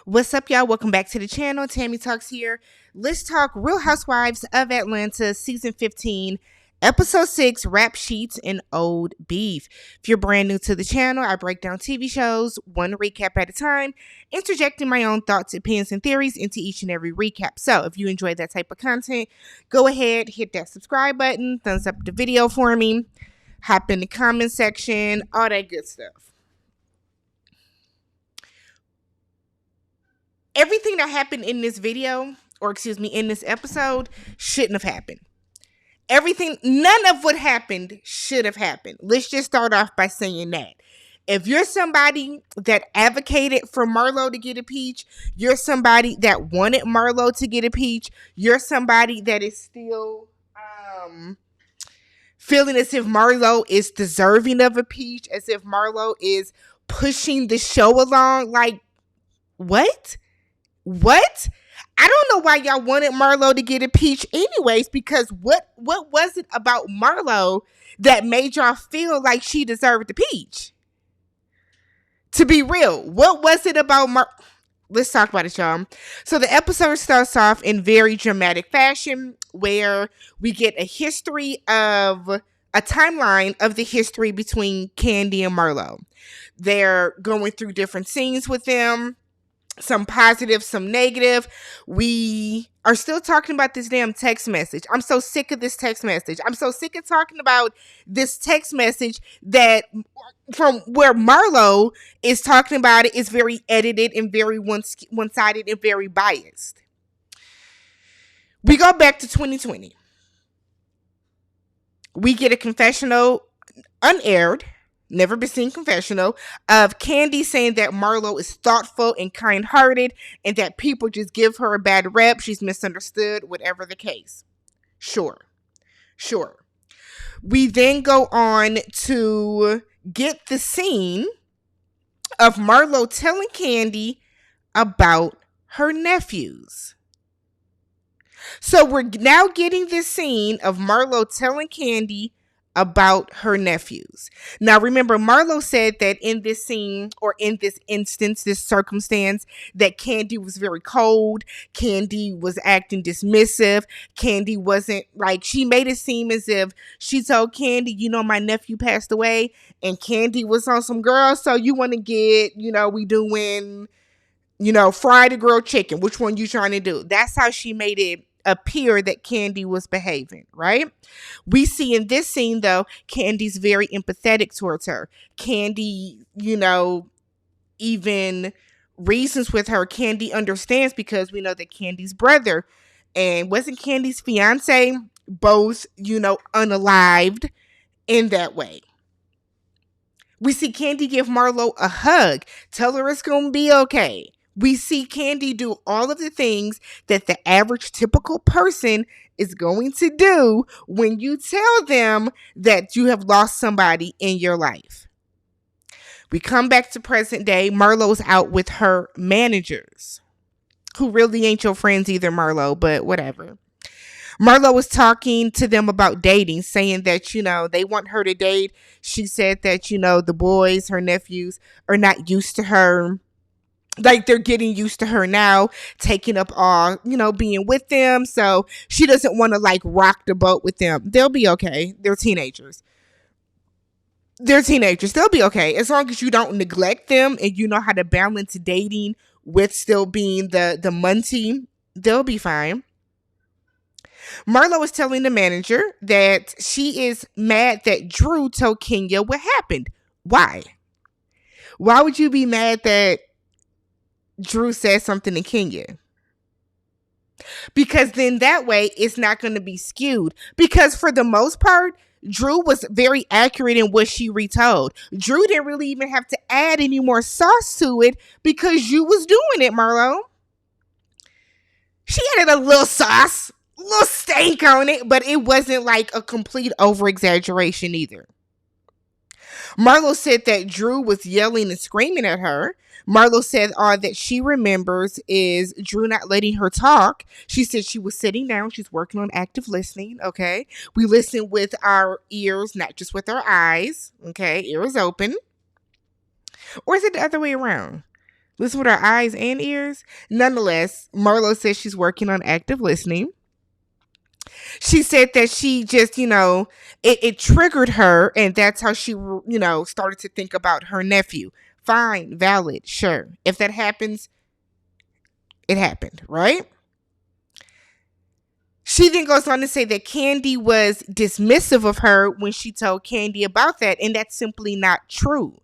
What's up, y'all? Welcome back to the channel. TammyTalks here. Let's talk Real Housewives of Atlanta, Season 15, Episode 6, Rap Sheets and Old Beef. If you're brand new to the channel, I break down TV shows, one recap at a time, interjecting my own thoughts, opinions, and theories into each and every recap. So if you enjoy that type of content, go ahead, hit that subscribe button, thumbs up the video for me, hop in the comment section, all that good stuff. Everything that happened in this video, or excuse me, in this episode, shouldn't have happened. None of what happened should have happened. Let's just start off by saying that. If you're somebody that advocated for Marlo to get a peach, you're somebody that wanted Marlo to get a peach, you're somebody that is still feeling as if Marlo is deserving of a peach, as if Marlo is pushing the show along, like, what? What? I don't know why y'all wanted Marlo to get a peach anyways, because what was it about Marlo that made y'all feel like she deserved the peach? To be real, what was it about Let's talk about it, y'all. So the episode starts off in very dramatic fashion where we get a timeline of the history between Kandi and Marlo. They're going through different scenes with them. Some positive, some negative. We are still talking about this damn text message. I'm so sick of this text message. I'm so sick of talking about this text message that from where Marlo is talking about it is very edited and very one-sided and very biased. We go back to 2020. We get a confessional, unaired, never been seen confessional, of Kandi saying that Marlo is thoughtful and kind-hearted and that people just give her a bad rep. She's misunderstood, whatever the case. Sure. We then go on to get the scene of Marlo telling Kandi about her nephews. So we're now getting this scene of Marlo telling Kandi about her nephews. Now, remember, Marlo said that in this scene, or in this instance, this circumstance, that Kandi was very cold. Kandi was acting dismissive. Kandi wasn't, like, she made it seem as if she told Kandi, you know, my nephew passed away, and Kandi was on some girl, so you want to get, we doing, fried or grilled chicken. Which one you trying to do? That's how she made it appear that Kandi was behaving, right? We see in this scene, though, Kandi's very empathetic towards her. Kandi, even reasons with her. Kandi understands because we know that Kandi's brother and wasn't Kandi's fiance both, unalived in that way. We see Kandi give Marlo a hug, tell her it's going to be okay. We see Kandi do all of the things that the average typical person is going to do when you tell them that you have lost somebody in your life. We come back to present day. Marlo's out with her managers, who really ain't your friends either, Marlo, but whatever. Marlo was talking to them about dating, saying that, they want her to date. She said that, the boys, her nephews, are not used to her. Like, they're getting used to her now, taking up all, being with them. So she doesn't want to, rock the boat with them. They'll be okay. They're teenagers. They'll be okay. As long as you don't neglect them and you know how to balance dating with still being the muntie, they'll be fine. Marlo is telling the manager that she is mad that Drew told Kenya what happened. Why? Why would you be mad that Drew said something to Kenya? Because then that way it's not going to be skewed. Because for the most part, Drew was very accurate in what she retold. Drew didn't really even have to add any more sauce to it because you was doing it, Marlo. She added a little sauce, a little stank on it, but it wasn't like a complete over-exaggeration either. Marlo said that Drew was yelling and screaming at her. Marlo said all that she remembers is Drew not letting her talk. She said she was sitting down. She's working on active listening, okay? We listen with our ears, not just with our eyes, okay? Ears open. Or is it the other way around? Listen with our eyes and ears. Nonetheless, Marlo says she's working on active listening. She said that she just, it triggered her, and that's how she, started to think about her nephew. Fine, valid, sure. If that happens, it happened, right? She then goes on to say that Kandi was dismissive of her when she told Kandi about that, and that's simply not true.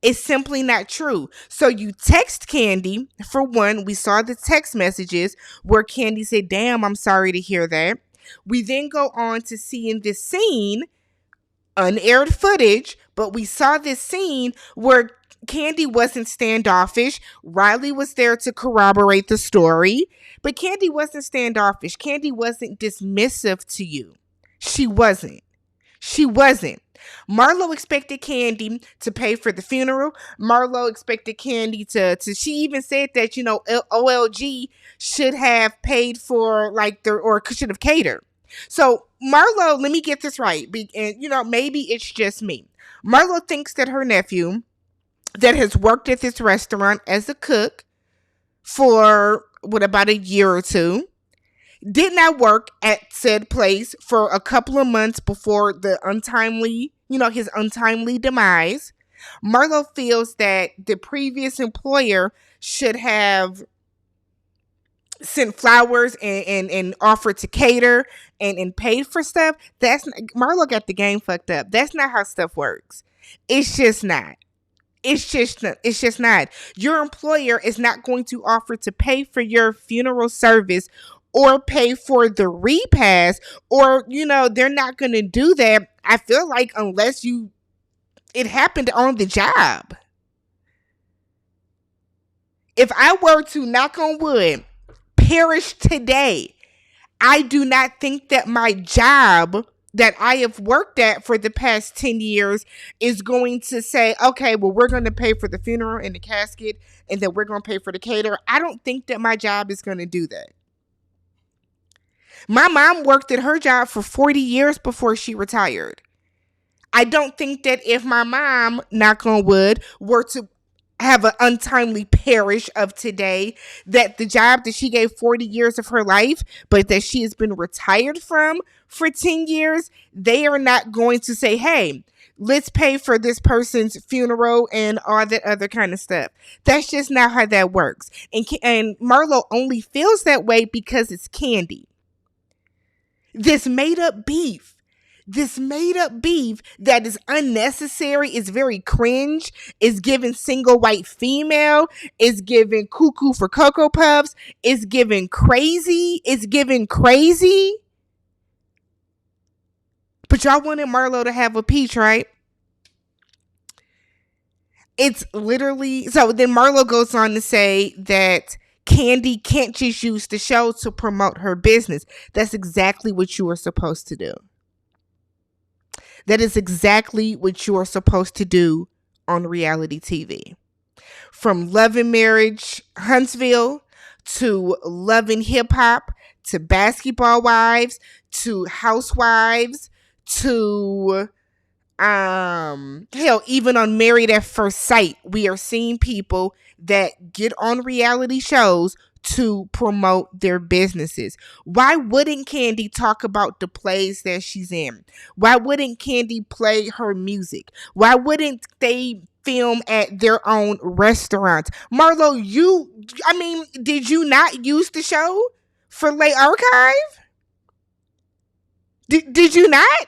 It's simply not true. So you text Kandi. For one, we saw the text messages where Kandi said, damn, I'm sorry to hear that. We then go on to see in this scene, unaired footage, but we saw this scene where Kandi wasn't standoffish. Riley was there to corroborate the story, but Kandi wasn't standoffish. Kandi wasn't dismissive to you. She wasn't. She wasn't. Marlo expected Kandi to pay for the funeral. Marlo expected Kandi to she even said that, OLG should have paid for or should have catered. So Marlo, let me get this right. And maybe it's just me. Marlo thinks that her nephew that has worked at this restaurant as a cook for about a year or two did not work at said place for a couple of months before the his untimely demise. Marlo feels that the previous employer should have sent flowers and offered to cater and paid for stuff. Marlo got the game fucked up. That's not how stuff works. It's just not. It's just not. Your employer is not going to offer to pay for your funeral service or pay for the repast, or they're not going to do that. I feel like unless it happened on the job. If I were to, knock on wood, perish today, I do not think that my job that I have worked at for the past 10 years is going to say, okay, well, we're going to pay for the funeral and the casket, and then we're going to pay for the caterer. I don't think that my job is going to do that. My mom worked at her job for 40 years before she retired. I don't think that if my mom, knock on wood, were to have an untimely perish of today, that the job that she gave 40 years of her life, but that she has been retired from for 10 years, they are not going to say, hey, let's pay for this person's funeral and all that other kind of stuff. That's just not how that works. And Marlo only feels that way because it's Kandi. This made up beef that is unnecessary, is very cringe, is giving single white female, is giving cuckoo for Cocoa Puffs, is giving crazy. But y'all wanted Marlo to have a peach, right? It's literally, so then Marlo goes on to say that Kandi can't just use the show to promote her business. That's exactly what you are supposed to do. That is exactly what you are supposed to do on reality TV. From Love and Marriage Huntsville to Love and Hip Hop to Basketball Wives to Housewives to hell, even on Married at First Sight, we are seeing people that get on reality shows to promote their businesses. Why wouldn't Kandi talk about the plays that she's in? Why wouldn't Kandi play her music? Why wouldn't they film at their own restaurants? Marlo, did you not use the show for late archive? Did you not?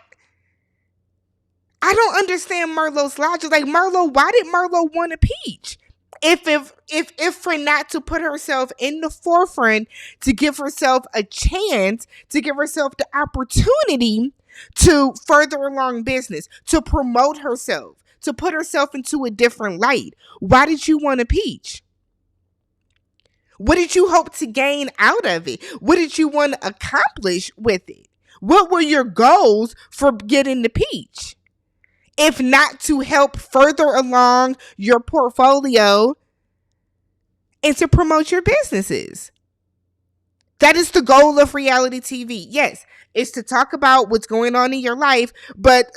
I don't understand Marlo's logic. Like, Marlo, why did Marlo want a peach? If for not to put herself in the forefront, to give herself a chance, to give herself the opportunity to further along business, to promote herself, to put herself into a different light. Why did you want a peach? What did you hope to gain out of it? What did you want to accomplish with it? What were your goals for getting the peach? If not to help further along your portfolio and to promote your businesses. That is the goal of reality TV. Yes, it's to talk about what's going on in your life, but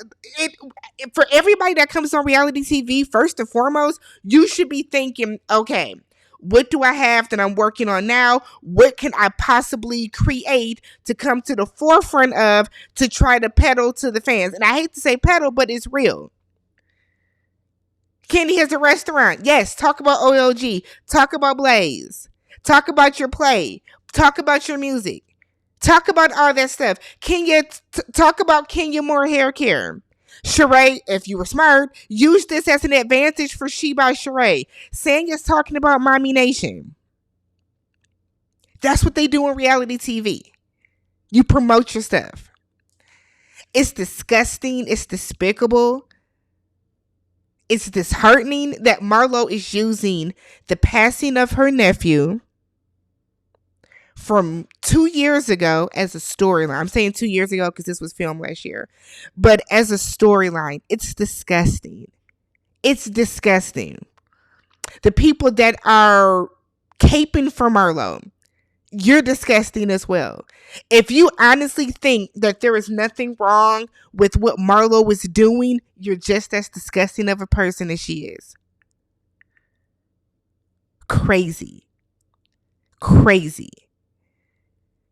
for everybody that comes on reality TV, first and foremost, you should be thinking, okay, What do I have that I'm working on now? What can I possibly create to come to the forefront of to try to peddle to the fans? And I hate to say peddle, but it's real. Kandi has a restaurant. Yes, talk about OLG. Talk about Blaze. Talk about your play. Talk about your music. Talk about all that stuff. Talk about Kenya Moore hair care. Sheree, if you were smart, use this as an advantage for She by Sheree. Sanya's talking about Mommy Nation. That's what they do on reality TV. You promote your stuff. It's disgusting. It's despicable. It's disheartening that Marlo is using the passing of her nephew from 2 years ago as a storyline. I'm saying 2 years ago because this was filmed last year. But as a storyline, it's disgusting. It's disgusting. The people that are caping for Marlo, you're disgusting as well. If you honestly think that there is nothing wrong with what Marlo was doing, you're just as disgusting of a person as she is. Crazy. Crazy.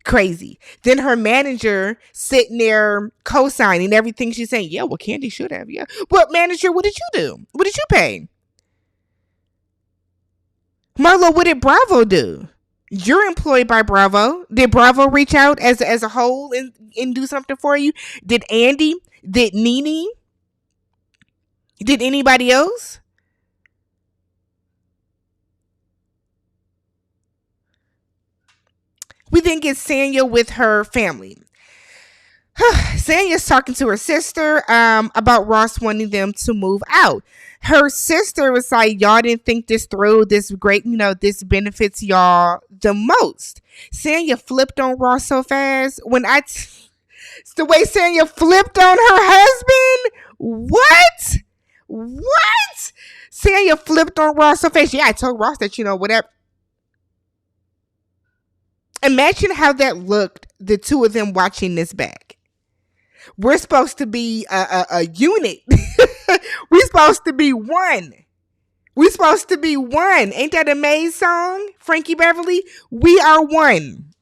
Crazy. Then her manager sitting there co-signing everything she's saying. Yeah, well, Kandi should have. Yeah. But manager, what did you do? What did you pay? Marlo, what did Bravo do? You're employed by Bravo. Did Bravo reach out as a whole and do something for you? Did Andy? Did Nene? Did anybody else? We then get Sanya with her family. Sanya's talking to her sister about Ross wanting them to move out. Her sister was like, y'all didn't think this through. This great, this benefits y'all the most. Sanya flipped on Ross so fast. It's the way Sanya flipped on her husband. What? Sanya flipped on Ross so fast. Yeah, I told Ross that, whatever. Imagine how that looked, the two of them watching this back. We're supposed to be a unit. We're supposed to be one. We're supposed to be one. Ain't that a Maze song, Frankie Beverly? We are one.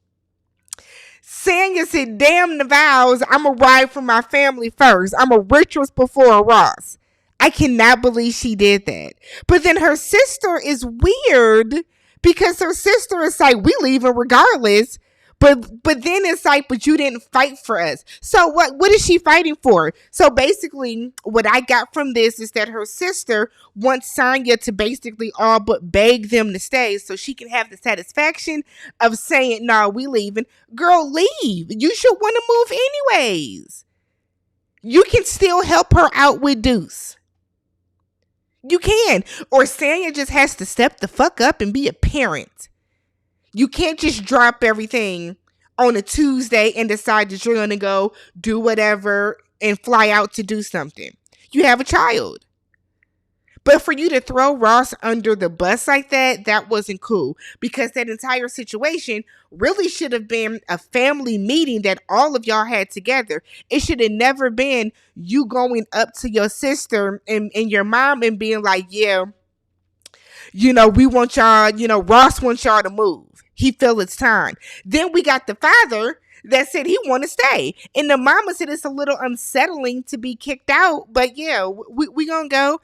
Sanya said, damn the vows, I'm a ride for my family first. I'm a rituals before a Ross. I cannot believe she did that. But then her sister is weird because her sister is like, we leaving regardless. But then it's like, but you didn't fight for us. So what is she fighting for? So basically, what I got from this is that her sister wants Sanya to basically all but beg them to stay so she can have the satisfaction of saying, no, we leaving. Girl, leave. You should want to move anyways. You can still help her out with Deuce. You can. Or Sanya just has to step the fuck up and be a parent. You can't just drop everything on a Tuesday and decide that you're going to go do whatever and fly out to do something. You have a child. But for you to throw Ross under the bus like that wasn't cool. Because that entire situation really should have been a family meeting that all of y'all had together. It should have never been you going up to your sister and your mom and being like, yeah, we want y'all, Ross wants y'all to move. He feel it's time. Then we got the father that said he want to stay. And the mama said it's a little unsettling to be kicked out. But yeah, we gonna go.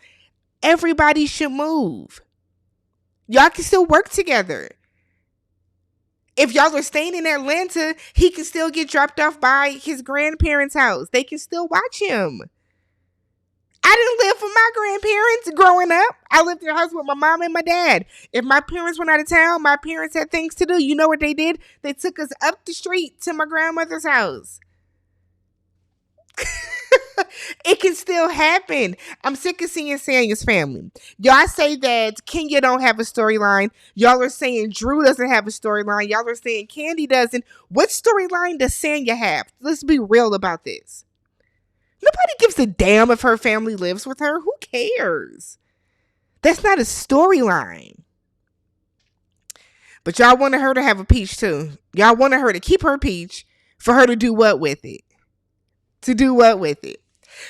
Everybody should move. Y'all can still work together. If y'all are staying in Atlanta, he can still get dropped off by his grandparents' house. They can still watch him. I didn't live with my grandparents growing up. I lived in a house with my mom and my dad. If my parents went out of town, my parents had things to do. You know what they did? They took us up the street to my grandmother's house. It can still happen. I'm sick of seeing Sanya's family. Y'all say that Kenya don't have a storyline. Y'all are saying Drew doesn't have a storyline. Y'all are saying Kandi doesn't. What storyline does Sanya have? Let's be real about this. Nobody gives a damn if her family lives with her. Who cares? That's not a storyline. But y'all wanted her to have a peach too. Y'all wanted her to keep her peach for her to do what with it? To do what with it?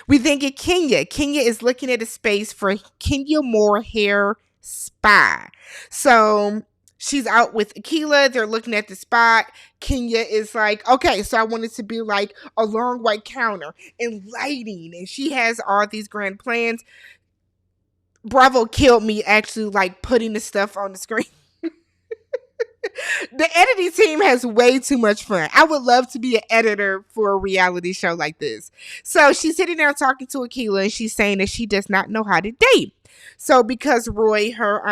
We then get Kenya. Kenya is looking at a space for Kenya Moore hair spy. So she's out with Akilah. They're looking at the spot. Kenya is like, okay, so I want it to be like a long white counter and lighting. And she has all these grand plans. Bravo killed me actually like putting the stuff on the screen. The editing team has way too much fun. I would love to be an editor for a reality show like this. So she's sitting there talking to Akilah and she's saying that she does not know how to date. So because Roy, her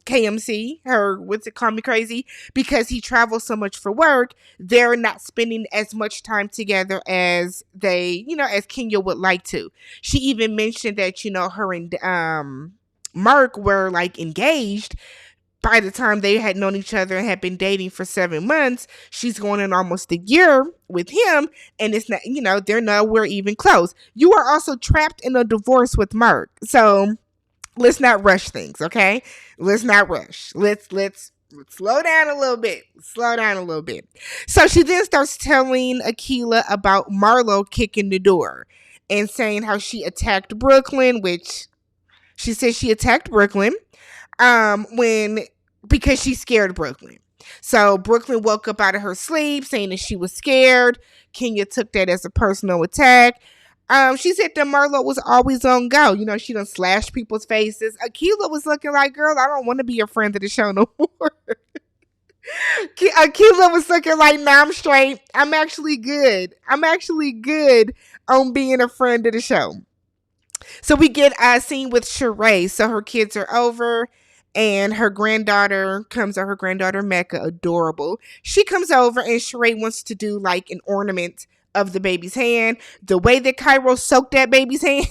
KMC, her what's it, call me crazy, because he travels so much for work, they're not spending as much time together as they, as Kenya would like to. She even mentioned that, her and Mark were like engaged. By the time they had known each other and had been dating for 7 months, she's going in almost a year with him, and it's not, they're nowhere even close. You are also trapped in a divorce with Mark. So let's not rush things, okay? Let's not rush. Let's slow down a little bit. Slow down a little bit. So she then starts telling Akilah about Marlo kicking the door and saying how she attacked Brooklyn, which she says she attacked Brooklyn because she scared Brooklyn. So Brooklyn woke up out of her sleep saying that she was scared. Kenya took that as a personal attack. She said that Marlo was always on go. She done slashed people's faces. Akilah was looking like, girl, I don't want to be a friend of the show no more. Akilah was looking like, nah, I'm straight. I'm actually good. I'm actually good on being a friend of the show. So we get a scene with Sheree. So her kids are over and her granddaughter comes over, her granddaughter Mecca, adorable. She comes over and Sheree wants to do like an ornament of the baby's hand. The way that Cairo soaked that baby's hand.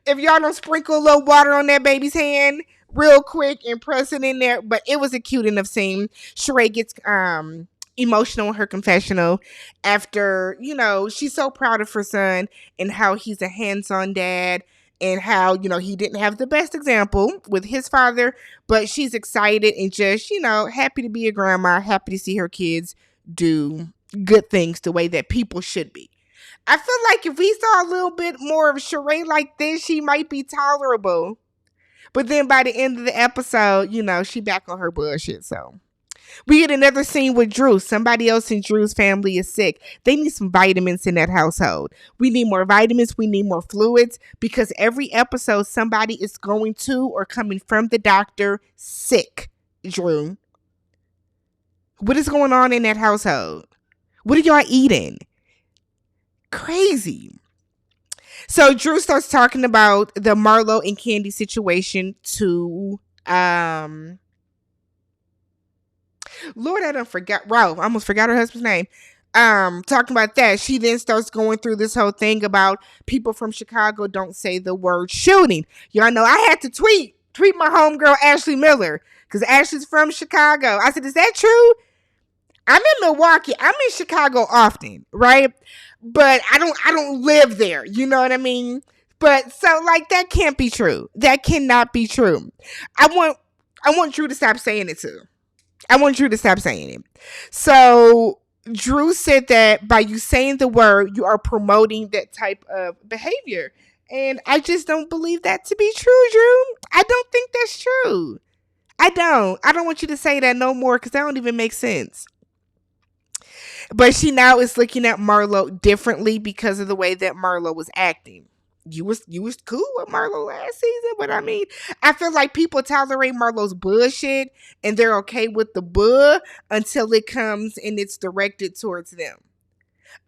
If y'all don't sprinkle a little water on that baby's hand real quick and press it in there. But it was a cute enough scene. Sheree gets emotional in her confessional after, she's so proud of her son and how he's a hands-on dad and how, he didn't have the best example with his father, but she's excited and just, happy to be a grandma, happy to see her kids do good things the way that people should be. I feel like if we saw a little bit more of Sheree like this, she might be tolerable. But then by the end of the episode, she back on her bullshit, so. We get another scene with Drew. Somebody else in Drew's family is sick. They need some vitamins in that household. We need more vitamins. We need more fluids because every episode somebody is going to or coming from the doctor sick. Drew, what is going on in that household? What are y'all eating? Crazy. So Drew starts talking about the Marlo and Kandi situation to Lord, I done forgot. Ralph, I almost forgot her husband's name. Talking about that, she then starts going through this whole thing about people from Chicago don't say the word shooting. Y'all know I had to tweet my homegirl Ashley Miller because Ashley's from Chicago. I said, is that true? I'm in Milwaukee. I'm in Chicago often, right? But I don't live there. You know what I mean? But so like that can't be true. That cannot be true. I want Drew to stop saying it too. I want Drew to stop saying it. So Drew said that by you saying the word, you are promoting that type of behavior. And I just don't believe that to be true, Drew. I don't think that's true. I don't want you to say that no more because that don't even make sense. But she now is looking at Marlo differently because of the way that Marlo was acting. You was cool with Marlo last season, but I mean, I feel like people tolerate Marlo's bullshit and they're okay with the bull until it comes and it's directed towards them.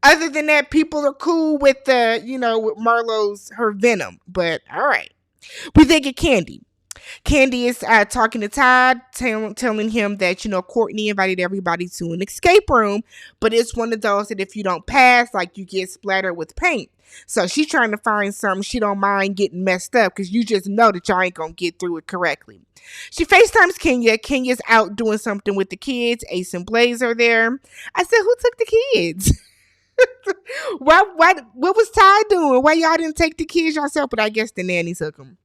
Other than that, people are cool with the, with Marlo's, her venom. But all right. We then get Kandi. Kandi is talking to Todd, telling him that, Courtney invited everybody to an escape room, but it's one of those that if you don't pass, like you get splattered with paint. So she's trying to find something she don't mind getting messed up because you just know that y'all ain't going to get through it correctly. She FaceTimes Kenya. Kenya's out doing something with the kids. Ace and Blaze are there. I said, who took the kids? What was Ty doing? Why y'all didn't take the kids yourself? But I guess the nanny took them.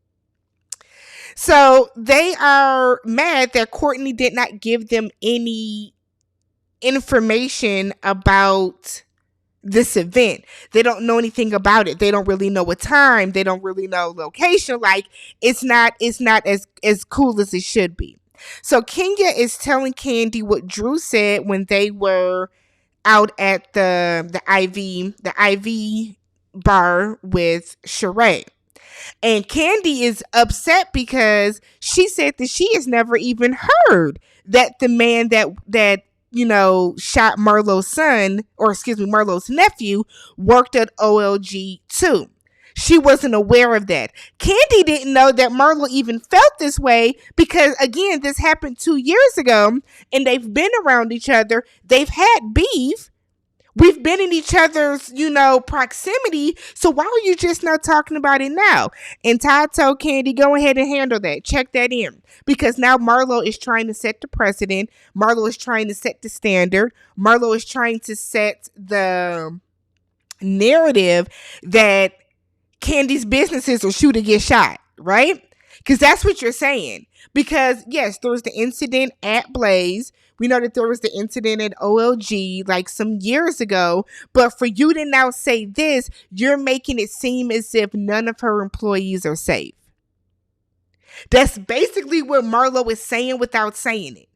So they are mad that Courtney did not give them any information about this event. They don't know anything about it. They don't really know what time. They don't really know location. Like it's not as cool as it should be. So Kenya is telling Kandi what Drew said when they were out at the IV bar with Sheree. And Kandi is upset because she said that she has never even heard that the man that shot Marlo's son, or excuse me, Marlo's nephew, worked at OLG too. She wasn't aware of that. Kandi didn't know that Marlo even felt this way because, again, this happened 2 years ago and they've been around each other. They've had beef. We've been in each other's, proximity. So why are you just not talking about it now? And Todd told Kandi, go ahead and handle that. Check that in. Because now Marlo is trying to set the precedent. Marlo is trying to set the standard. Marlo is trying to set the narrative that Kandi's businesses are shoot to get shot, right? Because that's what you're saying. Because, yes, there was the incident at Blaze. We know that there was the incident at OLG like some years ago. But for you to now say this, you're making it seem as if none of her employees are safe. That's basically what Marlo is saying without saying it.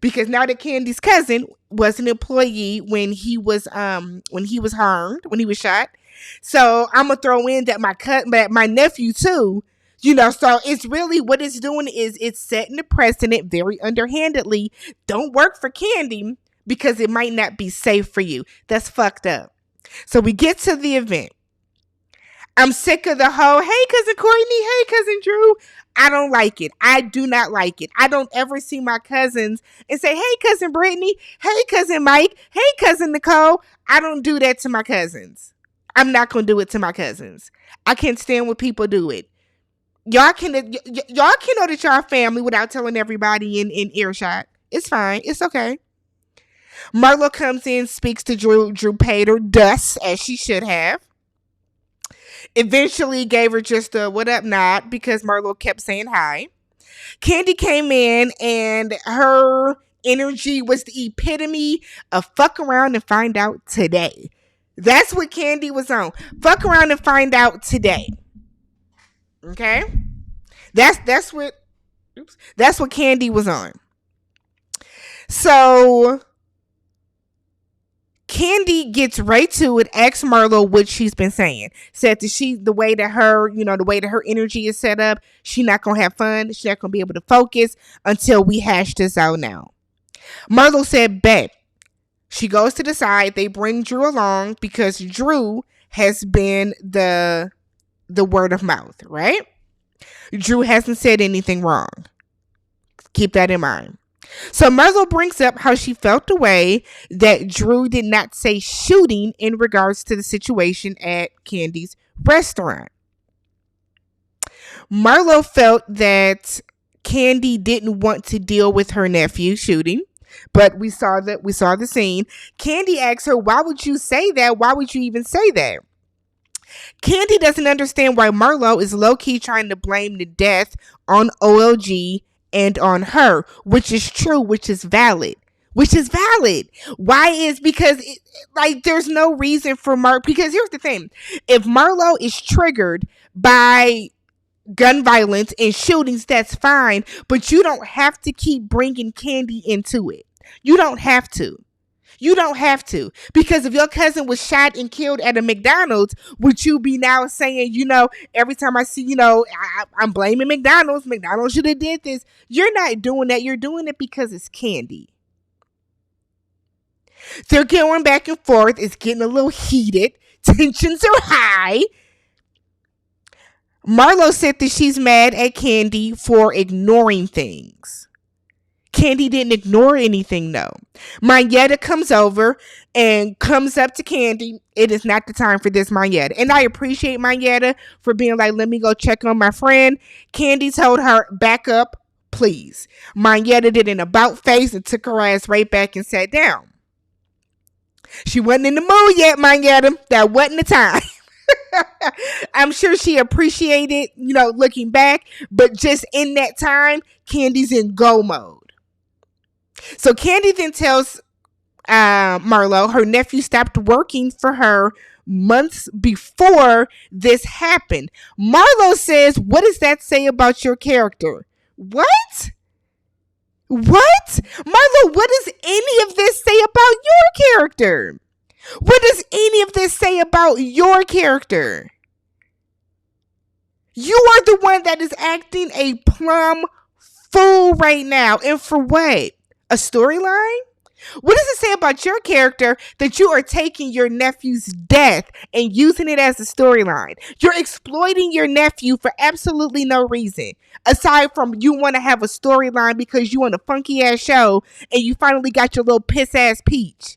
Because now that Kandi's cousin was an employee when he was harmed, when he was shot. So I'm gonna throw in that my nephew too. So it's really what it's doing is it's setting the precedent very underhandedly. Don't work for Kandi because it might not be safe for you. That's fucked up. So we get to the event. I'm sick of the whole, hey, cousin Courtney, hey, cousin Drew. I don't like it. I do not like it. I don't ever see my cousins and say, hey, cousin Brittany, hey, cousin Mike, hey, cousin Nicole. I don't do that to my cousins. I'm not going to do it to my cousins. I can't stand when people do it. Y'all can know that y'all family without telling everybody in earshot. It's fine. It's okay. Marlo comes in, speaks to Drew. Drew paid her dust, as she should have. Eventually gave her just a what up nod because Marlo kept saying hi. Kandi came in and her energy was the epitome of fuck around and find out today. That's what Kandi was on. Fuck around and find out today. Okay? That's what Kandi was on. So Kandi gets right to it, asks Marlo what she's been saying. Said that the way that her energy is set up, she's not gonna have fun. She's not gonna be able to focus until we hash this out now. Marlo said, bet. She goes to the side. They bring Drew along because Drew has been the word of mouth, right? Drew hasn't said anything wrong. Keep that in mind. So Marlo brings up how she felt the way that Drew did not say shooting in regards to the situation at Kandi's restaurant. Marlo felt that Kandi didn't want to deal with her nephew shooting, but we saw the scene. Kandi asked her, why would you say that? Why would you even say that? Kandi doesn't understand why Marlo is low-key trying to blame the death on OLG and on her, which is true, which is valid. Why is because there's no reason for because here's the thing. If Marlo is triggered by gun violence and shootings, that's fine, but you don't have to keep bringing Kandi into it. You don't have to. Because if your cousin was shot and killed at a McDonald's, would you be now saying, every time I see, I'm blaming McDonald's. McDonald's should have did this. You're not doing that. You're doing it because it's Kandi. They're going back and forth. It's getting a little heated. Tensions are high. Marlo said that she's mad at Kandi for ignoring things. Kandi didn't ignore anything, though. Mayetta comes over and comes up to Kandi. It is not the time for this, Mayetta. And I appreciate Mayetta for being like, let me go check on my friend. Kandi told her, back up, please. Mayetta did an about face and took her ass right back and sat down. She wasn't in the mood yet, Mayetta. That wasn't the time. I'm sure she appreciated, looking back. But just in that time, Kandi's in go mode. So Kandi then tells Marlo, her nephew stopped working for her months before this happened. Marlo says, "What does that say about your character?" What? What? Marlo, what does any of this say about your character? What does any of this say about your character? You are the one that is acting a plum fool right now. And for what? A storyline? What does it say about your character that you are taking your nephew's death and using it as a storyline? You're exploiting your nephew for absolutely no reason. Aside from you want to have a storyline because you want a funky ass show and you finally got your little piss ass peach.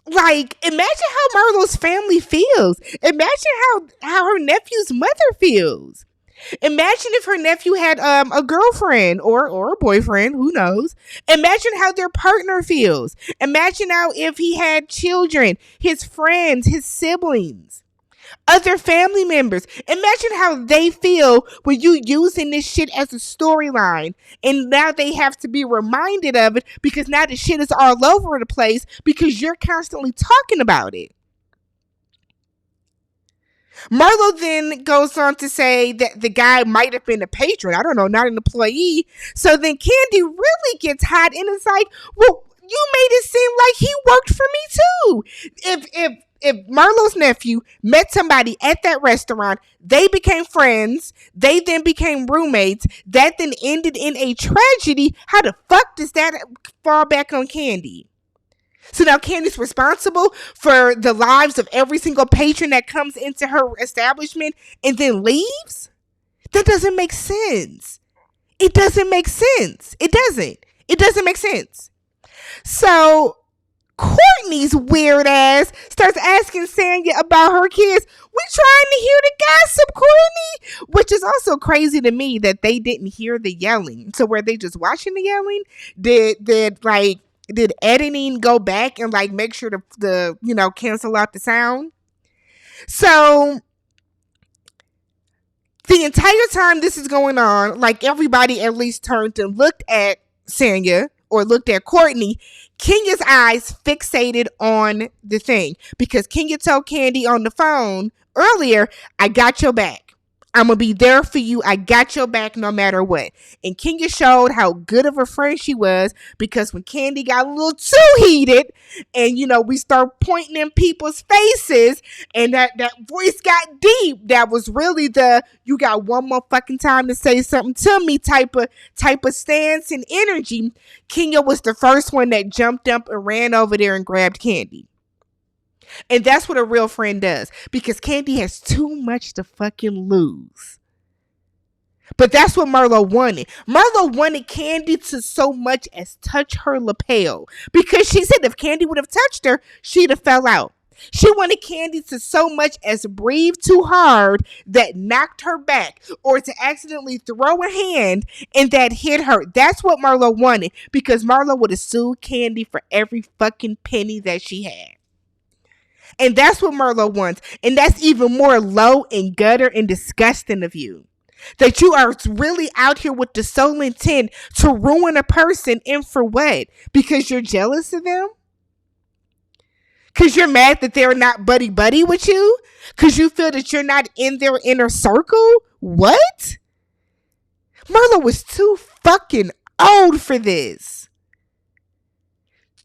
Like, imagine how Marlo's family feels. Imagine how her nephew's mother feels. Imagine if her nephew had a girlfriend or a boyfriend, who knows? Imagine how their partner feels. Imagine how if he had children, his friends, his siblings, other family members. Imagine how they feel when you using this shit as a storyline. And now they have to be reminded of it because now the shit is all over the place because you're constantly talking about it. Marlo then goes on to say that the guy might have been a patron. I don't know, not an employee. So then Kandi really gets hot and it's like, well, you made it seem like he worked for me too. If Marlo's nephew met somebody at that restaurant, they became friends, they then became roommates, that then ended in a tragedy, how the fuck does that fall back on Kandi? So now Kandi's responsible for the lives of every single patron that comes into her establishment and then leaves? That doesn't make sense. It doesn't make sense. It doesn't make sense. So Courtney's weird ass starts asking Sanya about her kids. We trying to hear the gossip, Courtney. Which is also crazy to me that they didn't hear the yelling. So were they just watching the yelling? Did editing go back and like make sure to cancel out the sound? So the entire time this is going on, like everybody at least turned and looked at Sanya or looked at Courtney. Kenya's eyes fixated on the thing because Kenya told Kandi on the phone earlier, I got your back. I'm going to be there for you. I got your back no matter what. And Kenya showed how good of a friend she was because when Kandi got a little too heated and, we start pointing in people's faces and that voice got deep, that was really you got one more fucking time to say something to me type of stance and energy. Kenya was the first one that jumped up and ran over there and grabbed Kandi. And that's what a real friend does because Kandi has too much to fucking lose. But that's what Marlo wanted. Marlo wanted Kandi to so much as touch her lapel because she said if Kandi would have touched her, she'd have fell out. She wanted Kandi to so much as breathe too hard that knocked her back or to accidentally throw a hand and that hit her. That's what Marlo wanted because Marlo would have sued Kandi for every fucking penny that she had. And that's what Marlo wants. And that's even more low and gutter and disgusting of you. That you are really out here with the sole intent to ruin a person, and for what? Because you're jealous of them? Because you're mad that they're not buddy-buddy with you? Because you feel that you're not in their inner circle? What? Marlo was too fucking old for this.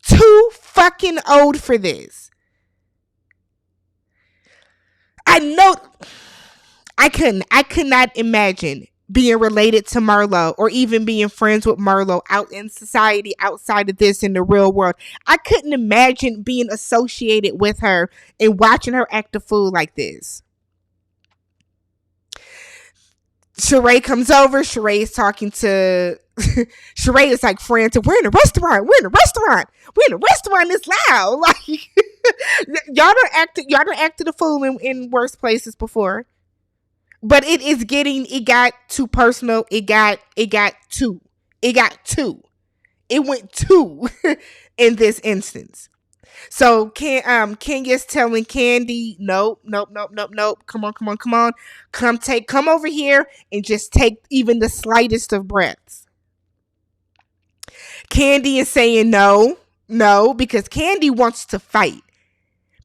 Too fucking old for this. I could not imagine being related to Marlo or even being friends with Marlo out in society outside of this in the real world. I couldn't imagine being associated with her and watching her act a fool like this. Sheree comes over. Sheree is talking to Sheree is like frantic. We're in a restaurant. It's loud. Like y'all done acted a fool in worse places before. But it got too personal. It went too in this instance. So Kenya's telling Kandi, nope. Come on. Come over here and just take even the slightest of breaths. Kandi is saying no, because Kandi wants to fight.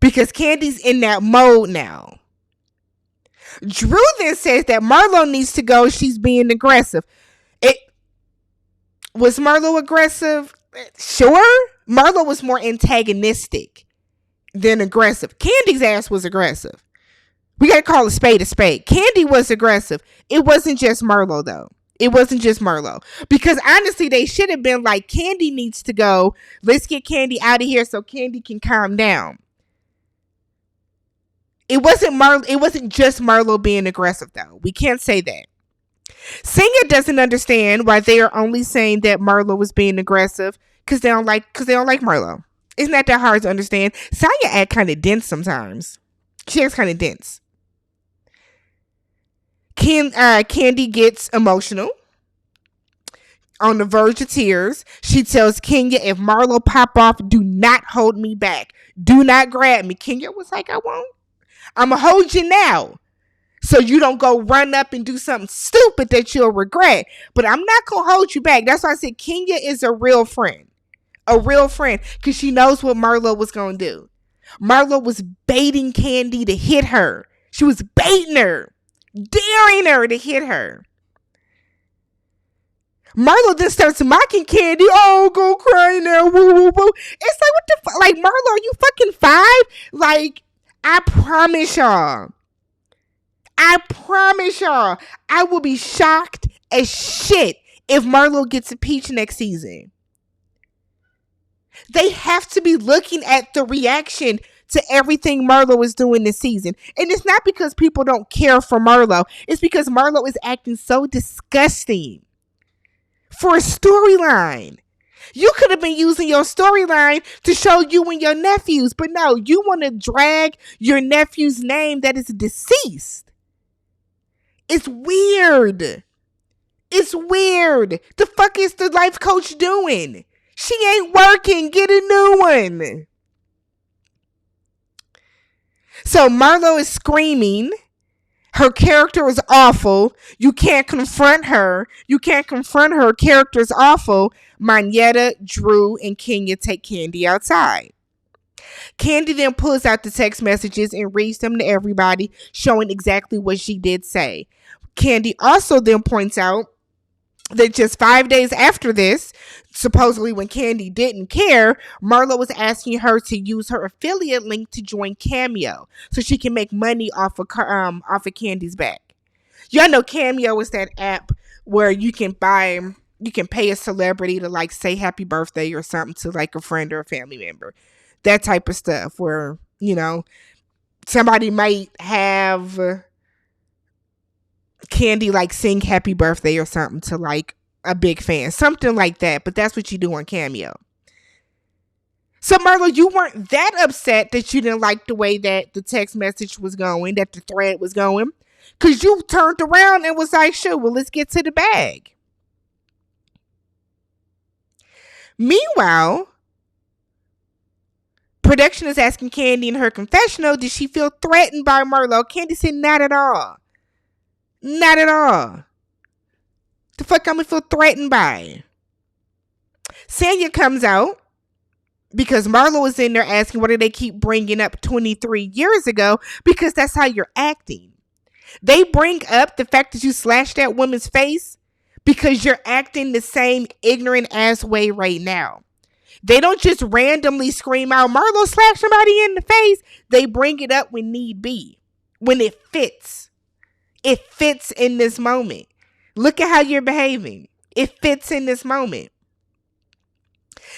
Because Candy's in that mode now. Drew then says that Marlo needs to go. She's being aggressive. Was Marlo aggressive? Sure. Marlo was more antagonistic than aggressive. Candy's ass was aggressive. We got to call a spade a spade. Kandi was aggressive. It wasn't just Marlo, though. It wasn't just Marlo. Because honestly, they should have been like, Kandi needs to go. Let's get Kandi out of here so Kandi can calm down. It wasn't just Marlo being aggressive, though. We can't say that. Sanya doesn't understand why they are only saying that Marlo was being aggressive because they don't like Marlo. It's not that hard to understand. Sanya act kind of dense sometimes. She acts kind of dense. Kandi gets emotional, on the verge of tears. She tells Kenya, if Marlo pop off, do not hold me back. Do not grab me. Kenya was like, I won't. I'm going to hold you now so you don't go run up and do something stupid that you'll regret. But I'm not going to hold you back. That's why I said Kenya is a real friend. A real friend, because she knows what Marlo was going to do. Marlo was baiting Kandi to hit her. She was baiting her, daring her to hit her. Marlo then starts mocking Kandi. Oh, go cry now. Woo, woo, woo. It's like, what the fuck? Like, Marlo, are you fucking 5? Like, I promise y'all, I will be shocked as shit if Marlo gets impeached next season. They have to be looking at the reaction to everything Marlo is doing this season. And it's not because people don't care for Marlo. It's because Marlo is acting so disgusting for a storyline. You could have been using your storyline to show you and your nephews. But no, you want to drag your nephew's name that is deceased. It's weird. It's weird. The fuck is the life coach doing? She ain't working. Get a new one. So Marlo is screaming. Her character is awful. You can't confront her. Her character is awful. Monyetta, Drew, and Kenya take Kandi outside. Kandi then pulls out the text messages and reads them to everybody, showing exactly what she did say. Kandi also then points out that just 5 days after this, supposedly when Kandi didn't care, Marlo was asking her to use her affiliate link to join Cameo so she can make money off of Kandi's back. Y'all know Cameo is that app where you can pay a celebrity to like say happy birthday or something to like a friend or a family member. That type of stuff where, you know, somebody might have Kandi like sing happy birthday or something to like a big fan, something like that. But that's what you do on Cameo. So Marlo, you weren't that upset that you didn't like the way that the text message was going, that the thread was going, because you turned around and was like, sure, well, let's get to the bag. Meanwhile, production is asking Kandi in her confessional, did she feel threatened by Marlo? Kandi said, not at all. Not at all. The fuck I'm gonna feel threatened by? Sanya comes out because Marlo was in there asking, what do they keep bringing up 23 years ago? Because that's how you're acting. They bring up the fact that you slashed that woman's face because you're acting the same ignorant ass way right now. They don't just randomly scream out, Marlo slapped somebody in the face. They bring it up when need be, when it fits. It fits in this moment. Look at how you're behaving. It fits in this moment.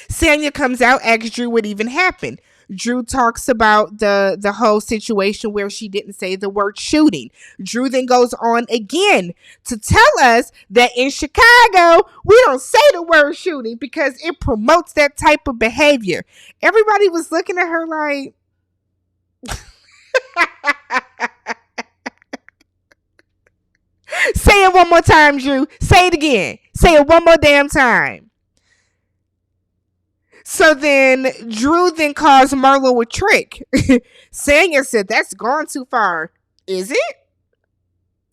Sanya comes out, asks Drew what even happened. Drew talks about the whole situation where she didn't say the word shooting. Drew then goes on again to tell us that in Chicago, we don't say the word shooting because it promotes that type of behavior. Everybody was looking at her like... Say it one more time, Drew. Say it again. Say it one more damn time. So then Drew then calls Marlo a trick. Sanya said, that's gone too far. Is it?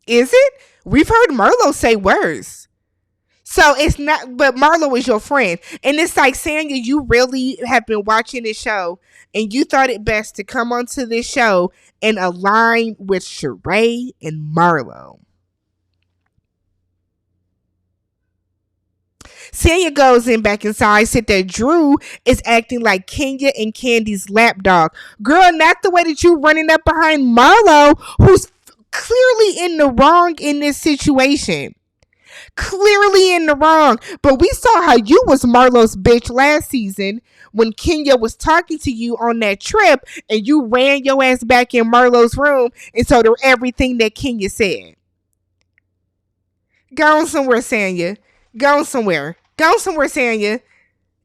Is it? We've heard Marlo say worse. So it's not, but Marlo is your friend. And it's like, Sanya, you really have been watching this show and you thought it best to come onto this show and align with Sheree and Marlo. Sanya goes in back inside, said that Drew is acting like Kenya and Candy's lapdog. Girl, not the way that you running up behind Marlo, who's clearly in the wrong in this situation. Clearly in the wrong. But we saw how you was Marlo's bitch last season when Kenya was talking to you on that trip and you ran your ass back in Marlo's room and told her everything that Kenya said. Go on somewhere, Sanya. Go on somewhere. Go on somewhere, Sanya.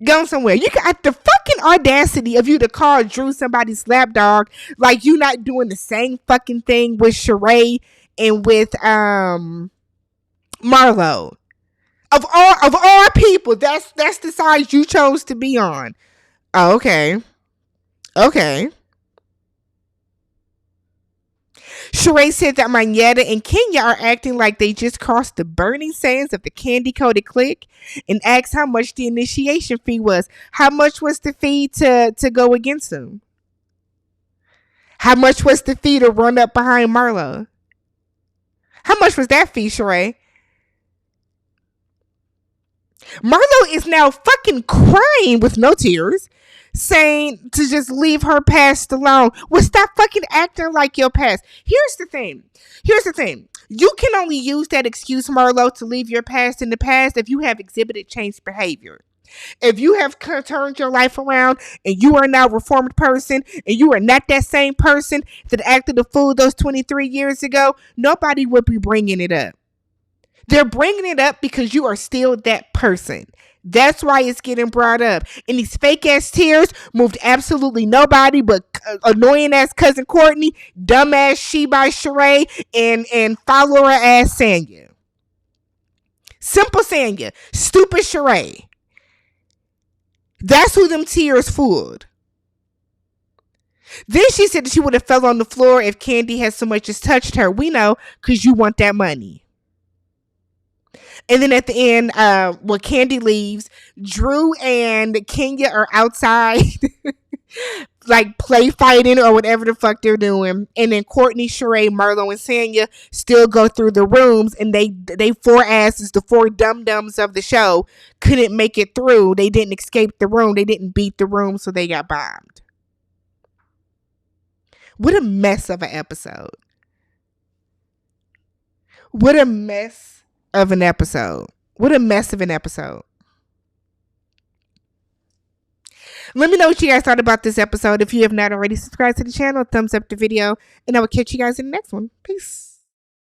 Go somewhere. You got the fucking audacity of you to call Drew somebody's lapdog, like you not doing the same fucking thing with Sheree and with Marlo. Of all people, that's the side you chose to be on. Oh, okay. Okay. Sheree said that Mayetta and Kenya are acting like they just crossed the burning sands of the candy coated clique and asked how much the initiation fee was. How much was the fee to go against them? How much was the fee to run up behind Marlo? How much was that fee, Sheree? Marlo is now fucking crying with no tears, saying to just leave her past alone. Well, stop fucking acting like your past. Here's the thing. You can only use that excuse, Marlo, to leave your past in the past if you have exhibited changed behavior. If you have turned your life around and you are now a reformed person and you are not that same person that acted a fool those 23 years ago, nobody would be bringing it up. They're bringing it up because you are still that person. That's why it's getting brought up. And these fake ass tears moved absolutely nobody but annoying ass cousin Courtney, dumb ass she by Sheree, and follower ass Sanya. Simple Sanya, stupid Sheree. That's who them tears fooled. Then she said that she would have fell on the floor if Kandi had so much as touched her. We know, because you want that money. And then at the end, when Kandi leaves, Drew and Kenya are outside, like play fighting or whatever the fuck they're doing. And then Courtney, Sheree, Marlo, and Sanya still go through the rooms, and they four asses, the four dum-dums of the show, couldn't make it through. They didn't escape the room. They didn't beat the room, so they got bombed. What a mess of an episode. What a mess of an episode. What a mess of an episode. Let me know what you guys thought about this episode. If you have not already subscribed to the channel, thumbs up the video, and I will catch you guys in the next one. Peace.